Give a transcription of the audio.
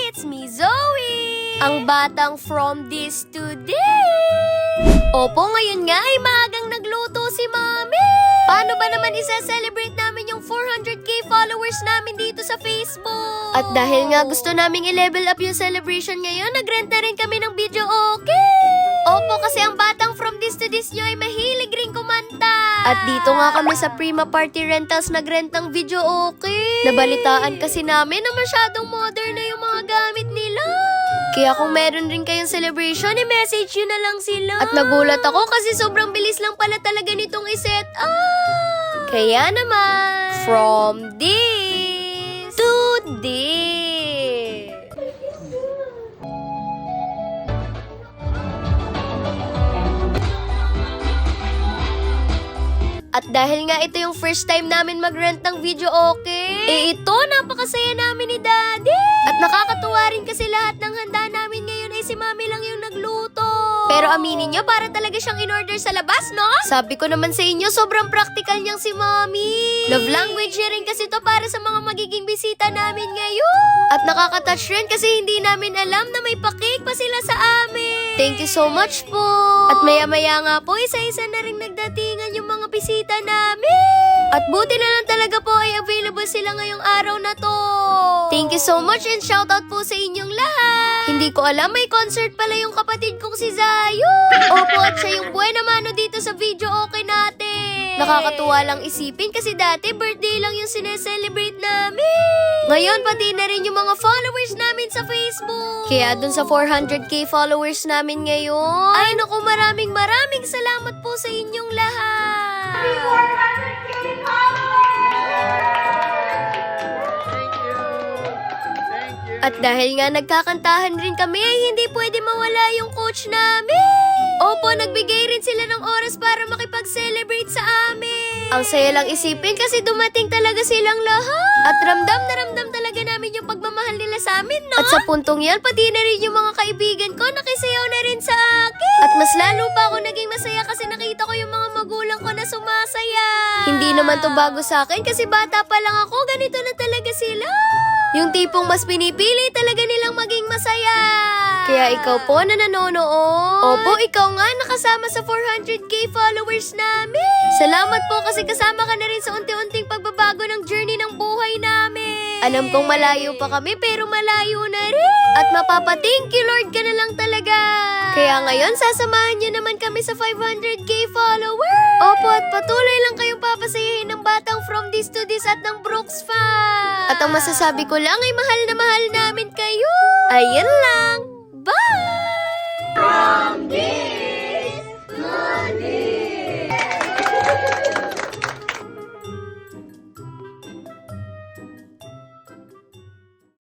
It's me, Zoe! Ang batang from this today! Opo, ngayon nga ay maagang nagluto si Mami! Paano ba naman isa-celebrate namin yung 400k followers namin dito sa Facebook? At dahil nga gusto naming i-level up yung celebration ngayon, nagrent na rin kami ng video, okay? Opo, kasi ang batang from this to this nyo ay mahilig rin kumanta. At dito nga kami sa Prima Party Rentals nagrent ng video, okay? Nabalitaan kasi namin na masyadong modern na yung mga gamit nila. Kaya kung meron rin kayong celebration, i-message yun na lang sila. At nagulat ako kasi sobrang bilis lang pala talaga nitong i-set up. Kaya naman, from this to this. At dahil nga ito yung first time namin mag-rent ng video, okay? Ito, napakasaya namin ni Daddy! At nakakatuwa rin kasi lahat ng handa namin ngayon ay si Mami lang yung nagluto. Pero aminin nyo, para talaga siyang in-order sa labas, no? Sabi ko naman sa inyo, sobrang practical niyang si Mami. Love language niya rin kasi to para sa mga magiging bisita namin ngayon. At nakaka-touch rin kasi hindi namin alam na may pa-cake pa sila sa amin. Thank you so much po. At maya-maya nga po, isa-isa na rin nagdatingan yung mga bisita namin. At buti na lang talaga po ay available sila ngayong araw na to. Thank you so much and shoutout po sa inyong lahat. Hindi ko alam may concert pala yung kapatid kong si Zayo. Opo, at siya yung buhay na mano dito sa video okay natin. Nakakatuwa lang isipin kasi dati birthday lang yung sineselebrate namin. Ngayon pati na rin yung mga followers namin sa Facebook. Kaya dun sa 400k followers namin ngayon, ay naku, maraming salamat po sa inyong lahat. Happy 400k followers! Thank you. Thank you. At dahil nga nagkakantahan rin kami, ay hindi pwede mawala yung coach namin. Opo, nagbigay rin sila ng oras para makipag-celebrate sa amin. Ang saya lang isipin kasi dumating talaga silang lahat. At ramdam na ramdam talaga namin yung pagmamahal nila sa amin, no? At sa puntong yan, pati na rin yung mga kaibigan ko nakisayaw na rin sa akin. At mas lalo pa ako naging masaya kasi nakita ko yung mga magulang ko na sumasaya. Hindi naman to bago sa akin kasi bata pa lang ako, ganito na talaga sila. Yung tipong mas pinipili talaga nilang maging masaya. Kaya ikaw po na nanonood. Opo, ikaw nga nakasama sa 400k followers namin. Salamat po kasi kasama ka na rin sa unti-unting pagbabago ng journey ng buhay namin. Alam kong malayo pa kami pero malayo na rin. At mapapa-thank you Lord ka na lang talaga. Kaya ngayon sasamahan niyo naman kami sa 500k followers. Opo, at patuloy lang kayong papasayahin ng batang from this to this at ng Brooks Fan. At ang masasabi ko lang ay mahal na mahal namin kayo. Ayun lang.